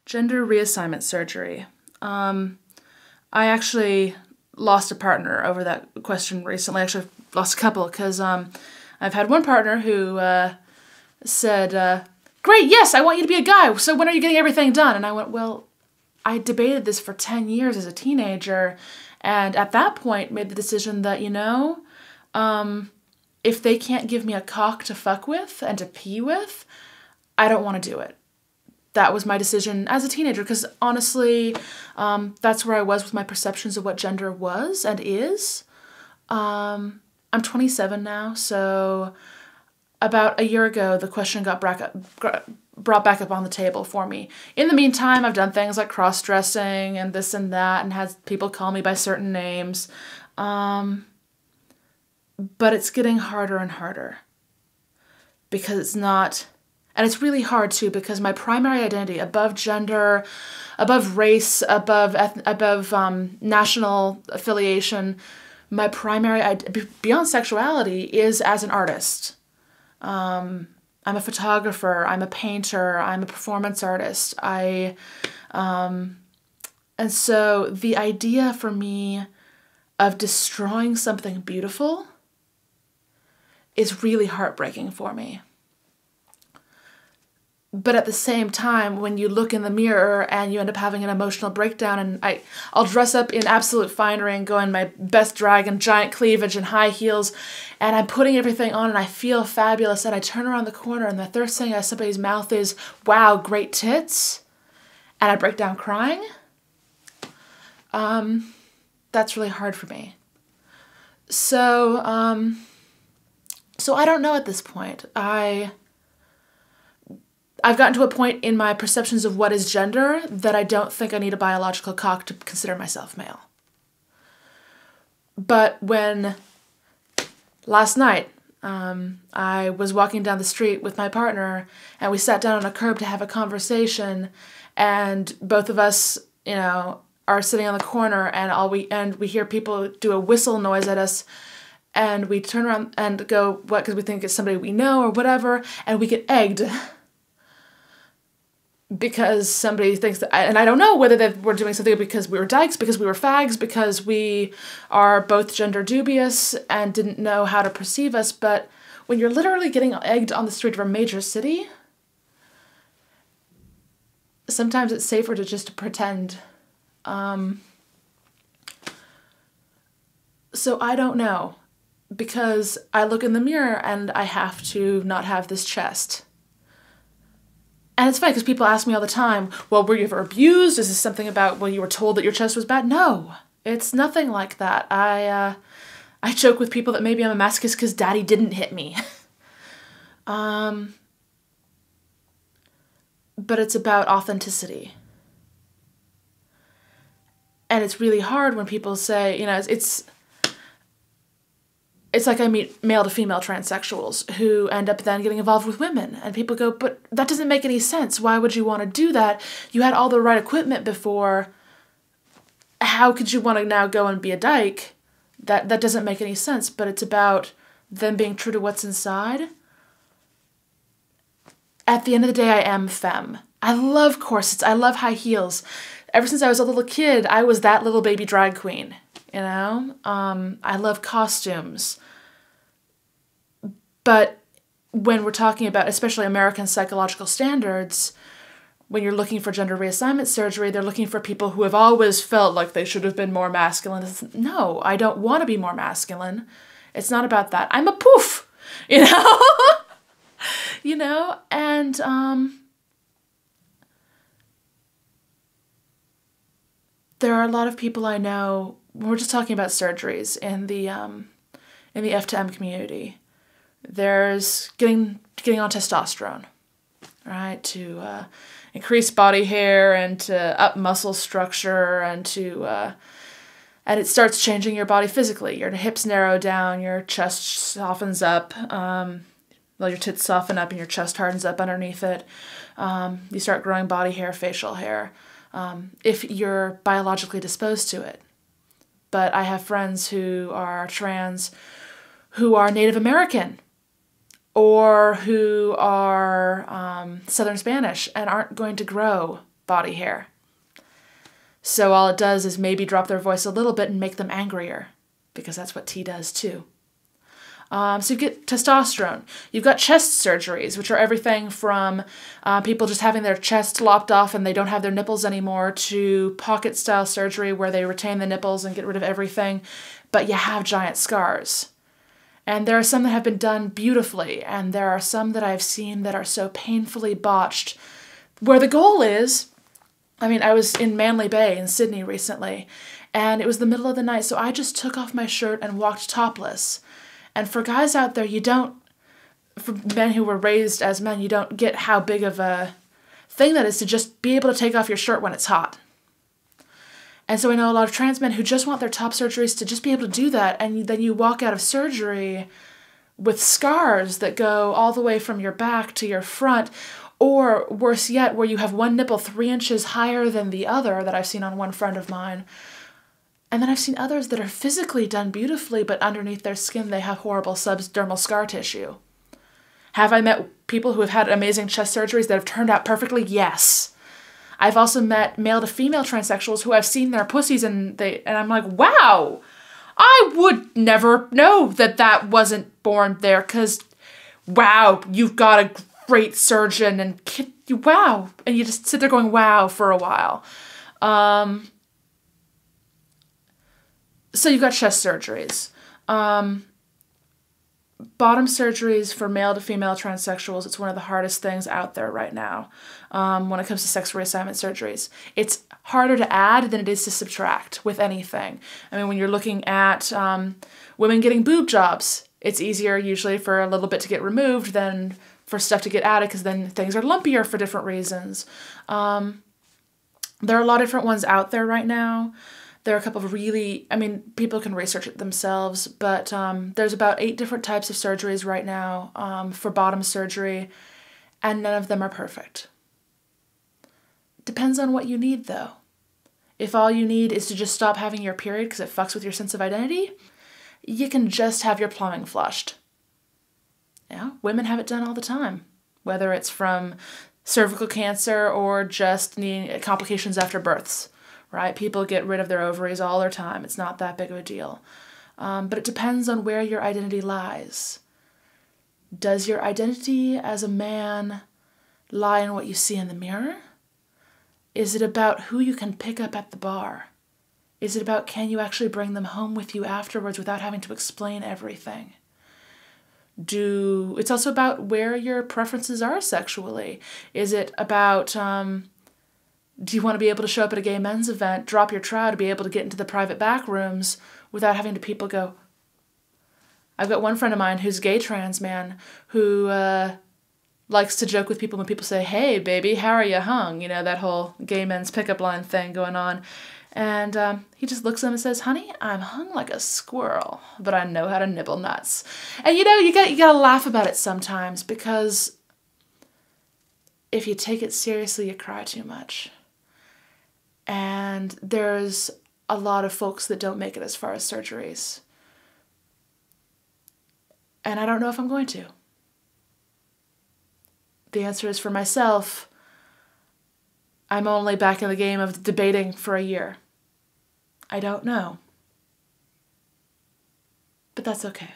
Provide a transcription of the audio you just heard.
Gender reassignment surgery. I actually lost a partner over that question recently. Actually, I've lost a couple because I've had one partner who said, great, yes, I want you to be a guy, so when are you getting everything done? And I went, well, I debated this for 10 years as a teenager, and at that point made the decision that, if they can't give me a cock to fuck with and to pee with, I don't want to do it. That was my decision as a teenager, because honestly, that's where I was with my perceptions of what gender was and is. I'm 27 now, so about a year ago, the question got brought back up on the table for me. In the meantime, I've done things like cross-dressing and this and that, and had people call me by certain names. But it's getting harder and harder, because it's not... And it's really hard, too, because my primary identity, above gender, above race, above national affiliation, my primary, beyond sexuality, is as an artist. I'm a photographer, I'm a painter, I'm a performance artist. And so the idea for me of destroying something beautiful is really heartbreaking for me. But at the same time, when you look in the mirror and you end up having an emotional breakdown, and I'll dress up in absolute finery and go in my best drag and giant cleavage and high heels, and I'm putting everything on and I feel fabulous, and I turn around the corner and the first thing out of somebody's mouth is, wow, great tits, and I break down crying, that's really hard for me. So I don't know at this point. I've gotten to a point in my perceptions of what is gender that I don't think I need a biological cock to consider myself male. But when last night I was walking down the street with my partner and we sat down on a curb to have a conversation, and both of us, are sitting on the corner, and we hear people do a whistle noise at us, and we turn around and go, what, because we think it's somebody we know or whatever, and we get egged. Because somebody thinks that, and I don't know whether they were doing something because we were dykes, because we were fags, because we are both gender dubious and didn't know how to perceive us, but when you're literally getting egged on the street of a major city, sometimes it's safer to just pretend. So I don't know, because I look in the mirror and I have to not have this chest. And it's funny because people ask me all the time, well, were you ever abused? Is this something about, well, you were told that your chest was bad? No, it's nothing like that. I joke with people that maybe I'm a masochist because daddy didn't hit me. But it's about authenticity. And it's really hard when people say, it's like I meet male to female transsexuals who end up then getting involved with women. And people go, but that doesn't make any sense. Why would you want to do that? You had all the right equipment before. How could you want to now go and be a dyke? That doesn't make any sense. But it's about them being true to what's inside. At the end of the day, I am femme. I love corsets. I love high heels. Ever since I was a little kid, I was that little baby drag queen. I love costumes. But when we're talking about, especially American psychological standards, when you're looking for gender reassignment surgery, they're looking for people who have always felt like they should have been more masculine. No, I don't want to be more masculine. It's not about that. I'm a poof, and there are a lot of people I know. We're just talking about surgeries in the F to M community. There's getting on testosterone, right, to increase body hair and to up muscle structure and and it starts changing your body physically. Your hips narrow down, your chest softens up, your tits soften up and your chest hardens up underneath it. You start growing body hair, facial hair, if you're biologically disposed to it. But I have friends who are trans who are Native American or who are Southern Spanish and aren't going to grow body hair. So all it does is maybe drop their voice a little bit and make them angrier, because that's what tea does too. So you get testosterone. You've got chest surgeries, which are everything from people just having their chest lopped off and they don't have their nipples anymore, to pocket-style surgery where they retain the nipples and get rid of everything, but you have giant scars. And there are some that have been done beautifully, and there are some that I've seen that are so painfully botched, where the goal is, I was in Manly Bay in Sydney recently, and it was the middle of the night, so I just took off my shirt and walked topless. And for guys out there, for men who were raised as men, you don't get how big of a thing that is to just be able to take off your shirt when it's hot. And so I know a lot of trans men who just want their top surgeries to just be able to do that, and then you walk out of surgery with scars that go all the way from your back to your front, or worse yet, where you have one nipple 3 inches higher than the other that I've seen on one friend of mine. And then I've seen others that are physically done beautifully, but underneath their skin they have horrible subdermal scar tissue. Have I met people who have had amazing chest surgeries that have turned out perfectly? Yes. I've also met male to female transsexuals who I've seen their pussies and I'm like, wow, I would never know that wasn't born there, because wow, you've got a great surgeon and wow. And you just sit there going, wow, for a while. So you've got chest surgeries. Bottom surgeries for male to female transsexuals, it's one of the hardest things out there right now when it comes to sex reassignment surgeries. It's harder to add than it is to subtract with anything. When you're looking at women getting boob jobs, it's easier usually for a little bit to get removed than for stuff to get added, because then things are lumpier for different reasons. There are a lot of different ones out there right now. There are a couple of really, people can research it themselves, but there's about 8 different types of surgeries right now for bottom surgery, and none of them are perfect. Depends on what you need, though. If all you need is to just stop having your period because it fucks with your sense of identity, you can just have your plumbing flushed. Yeah, women have it done all the time, whether it's from cervical cancer or just needing complications after births. Right? People get rid of their ovaries all their time. It's not that big of a deal. But it depends on where your identity lies. Does your identity as a man lie in what you see in the mirror? Is it about who you can pick up at the bar? Is it about can you actually bring them home with you afterwards without having to explain everything? It's also about where your preferences are sexually. Is it about... do you want to be able to show up at a gay men's event, drop your trow to be able to get into the private back rooms without having to people go... I've got one friend of mine who's a gay trans man who likes to joke with people when people say, hey, baby, how are you hung? That whole gay men's pickup line thing going on. And he just looks at them and says, honey, I'm hung like a squirrel, but I know how to nibble nuts. And you gotta laugh about it sometimes, because if you take it seriously, you cry too much. And there's a lot of folks that don't make it as far as surgeries. And I don't know if I'm going to. The answer is, for myself, I'm only back in the game of debating for a year. I don't know. But that's okay.